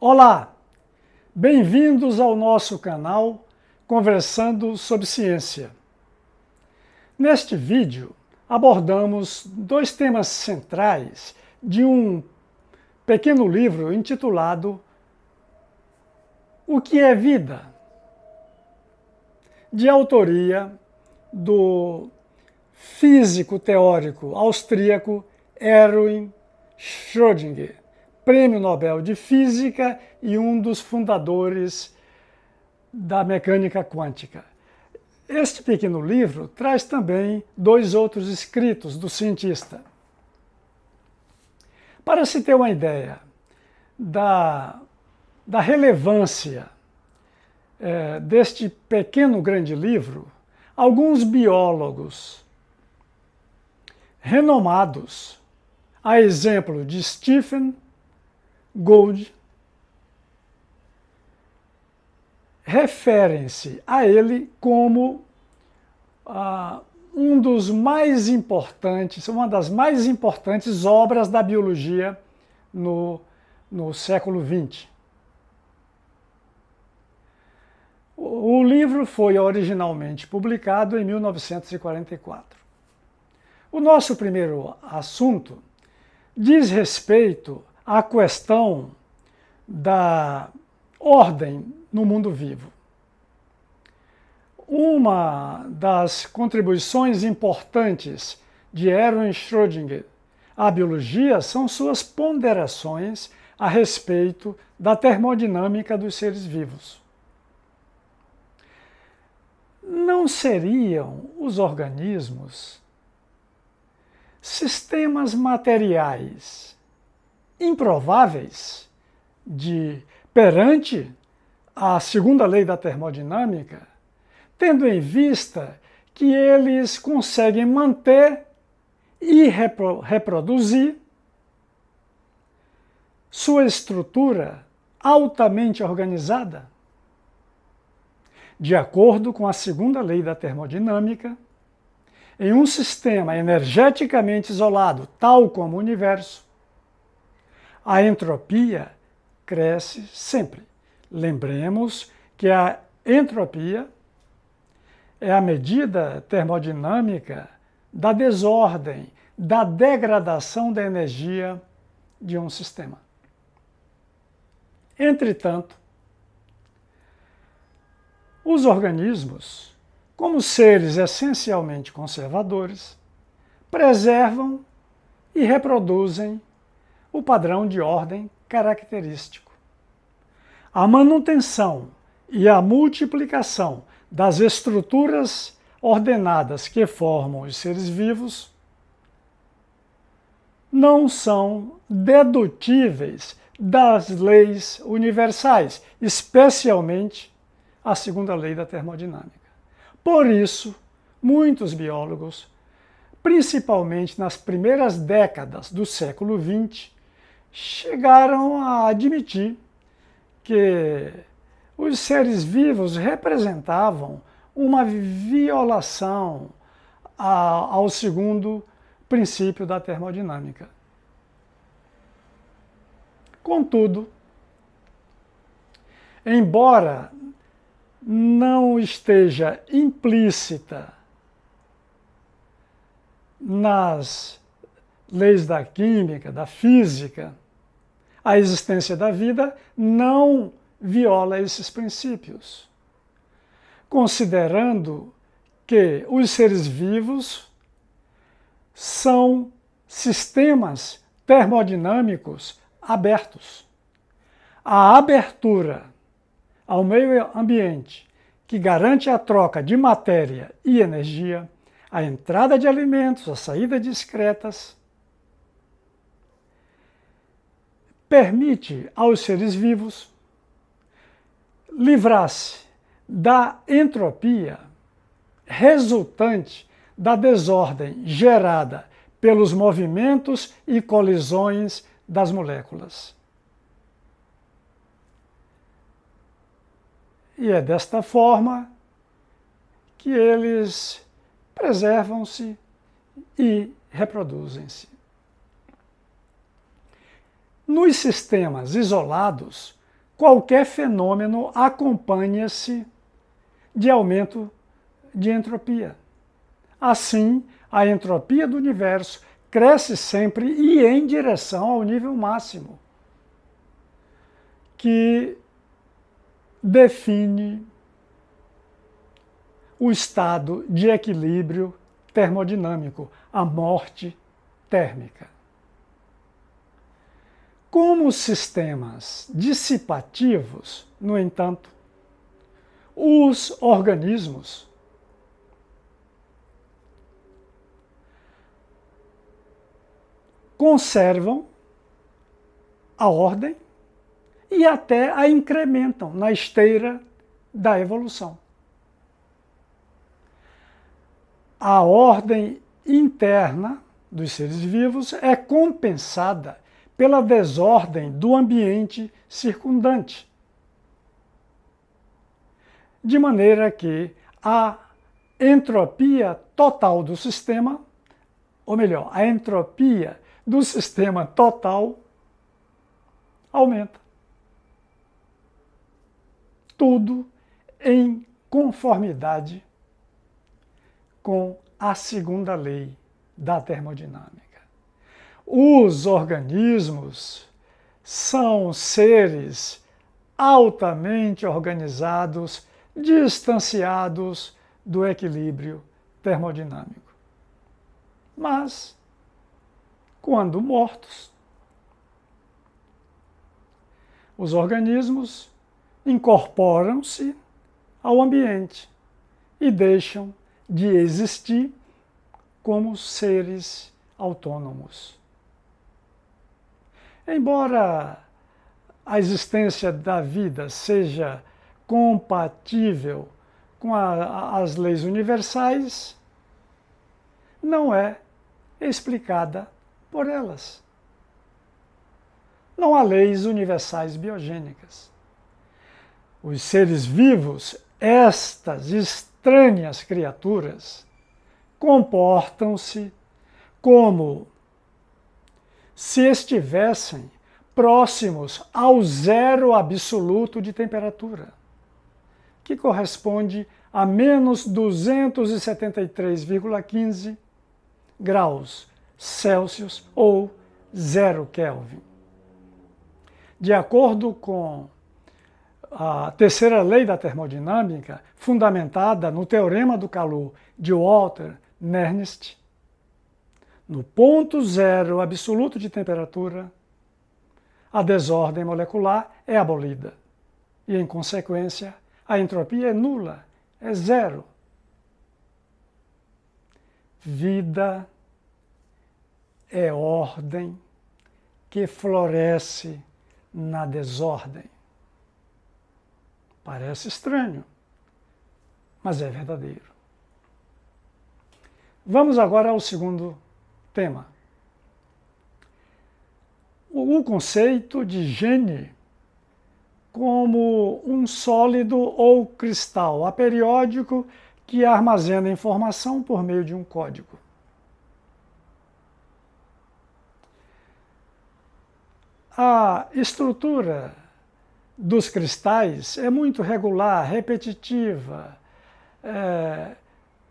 Olá, bem-vindos ao nosso canal Conversando sobre Ciência. Neste vídeo, abordamos dois temas centrais de um pequeno livro intitulado O que é Vida?, de autoria do físico teórico austríaco Erwin Schrödinger, Prêmio Nobel de Física e um dos fundadores da mecânica quântica. Este pequeno livro traz também dois outros escritos do cientista. Para se ter uma ideia da relevância deste pequeno grande livro, alguns biólogos renomados, a exemplo de Stephen Gould, referem-se a ele como uma das mais importantes obras da biologia no século XX. O livro foi originalmente publicado em 1944. O nosso primeiro assunto diz respeito à questão da ordem no mundo vivo. Uma das contribuições importantes de Erwin Schrödinger à biologia são suas ponderações a respeito da termodinâmica dos seres vivos. Não seriam os organismos sistemas materiais improváveis perante a segunda lei da termodinâmica, tendo em vista que eles conseguem manter e reproduzir sua estrutura altamente organizada? De acordo com a segunda lei da termodinâmica, em um sistema energeticamente isolado, tal como o universo, a entropia cresce sempre. Lembremos que a entropia é a medida termodinâmica da desordem, da degradação da energia de um sistema. Entretanto, os organismos, como seres essencialmente conservadores, preservam e reproduzem o padrão de ordem característico. A manutenção e a multiplicação das estruturas ordenadas que formam os seres vivos não são dedutíveis das leis universais, especialmente a segunda lei da termodinâmica. Por isso, muitos biólogos, principalmente nas primeiras décadas do século XX, chegaram a admitir que os seres vivos representavam uma violação ao segundo princípio da termodinâmica. Contudo, embora não esteja implícita nas leis da química, da física, a existência da vida não viola esses princípios, considerando que os seres vivos são sistemas termodinâmicos abertos. A abertura ao meio ambiente, que garante a troca de matéria e energia, a entrada de alimentos, a saída de excretas, permite aos seres vivos livrar-se da entropia resultante da desordem gerada pelos movimentos e colisões das moléculas. E é desta forma que eles preservam-se e reproduzem-se. Nos sistemas isolados, qualquer fenômeno acompanha-se de aumento de entropia. Assim, a entropia do universo cresce sempre e em direção ao nível máximo, que define o estado de equilíbrio termodinâmico, a morte térmica. Como sistemas dissipativos, no entanto, os organismos conservam a ordem e até a incrementam na esteira da evolução. A ordem interna dos seres vivos é compensada pela desordem do ambiente circundante, de maneira que a entropia total do sistema, ou melhor, a entropia do sistema total aumenta. Tudo em conformidade com a segunda lei da termodinâmica. Os organismos são seres altamente organizados, distanciados do equilíbrio termodinâmico. Mas, quando mortos, os organismos incorporam-se ao ambiente e deixam de existir como seres autônomos. Embora a existência da vida seja compatível com as leis universais, não é explicada por elas. Não há leis universais biogênicas. Os seres vivos, estas estranhas criaturas, comportam-se como se estivessem próximos ao zero absoluto de temperatura, que corresponde a menos 273,15 graus Celsius ou 0 Kelvin. De acordo com a terceira lei da termodinâmica, fundamentada no teorema do calor de Walter Nernst, no ponto zero absoluto de temperatura, a desordem molecular é abolida e, em consequência, a entropia é nula, é zero. Vida é ordem que floresce na desordem. Parece estranho, mas é verdadeiro. Vamos agora ao segundo tema. O conceito de gene como um sólido ou cristal aperiódico que armazena informação por meio de um código. A estrutura dos cristais é muito regular, repetitiva,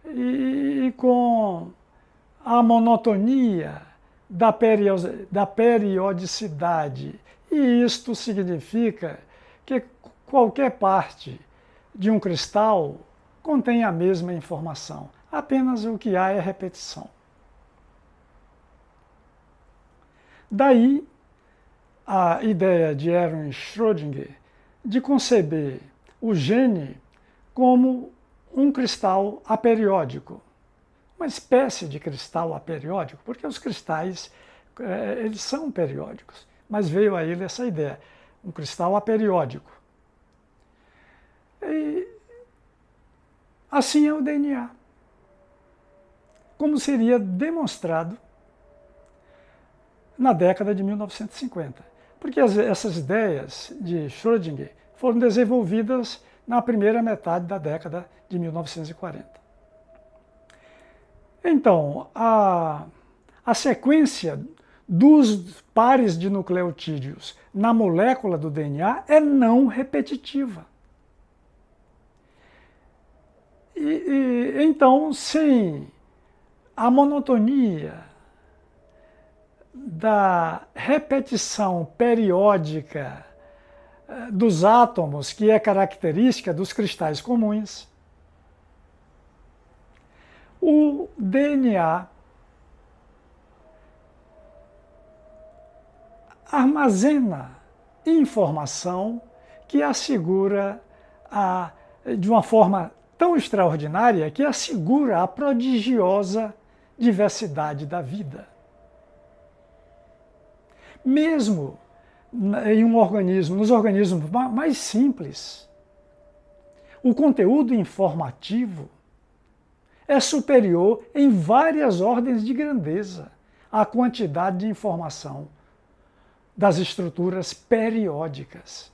e com a monotonia da periodicidade. E isto significa que qualquer parte de um cristal contém a mesma informação, apenas o que há é repetição. Daí a ideia de Erwin Schrödinger de conceber o gene como um cristal aperiódico, uma espécie de cristal aperiódico, porque os cristais eles são periódicos, mas veio a ele essa ideia, um cristal aperiódico. E assim é o DNA, como seria demonstrado na década de 1950. Porque essas ideias de Schrödinger foram desenvolvidas na primeira metade da década de 1940. Então, a sequência dos pares de nucleotídeos na molécula do DNA é não repetitiva. Então, sem a monotonia da repetição periódica dos átomos, que é característica dos cristais comuns, o DNA armazena informação que assegura, de uma forma tão extraordinária, que assegura a prodigiosa diversidade da vida. Mesmo em um organismo, nos organismos mais simples, o conteúdo informativo é superior em várias ordens de grandeza à quantidade de informação das estruturas periódicas.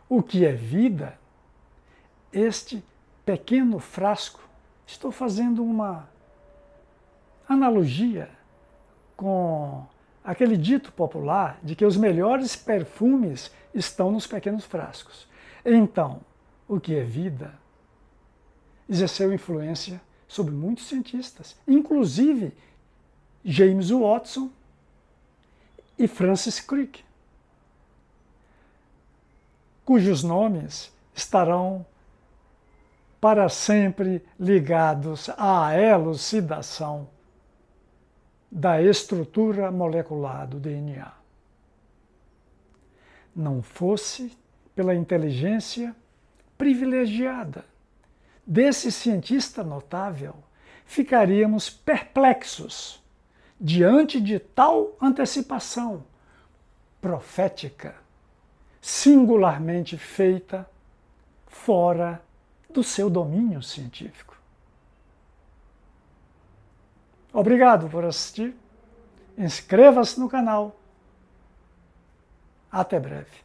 O que é vida? Este pequeno frasco. Estou fazendo uma analogia com aquele dito popular de que os melhores perfumes estão nos pequenos frascos. Então, o que é vida exerceu influência sobre muitos cientistas, inclusive James Watson e Francis Crick, cujos nomes estarão para sempre ligados à elucidação da estrutura molecular do DNA. Não fosse pela inteligência privilegiada desse cientista notável, ficaríamos perplexos diante de tal antecipação profética, singularmente feita fora do seu domínio científico. Obrigado por assistir. Inscreva-se no canal. Até breve.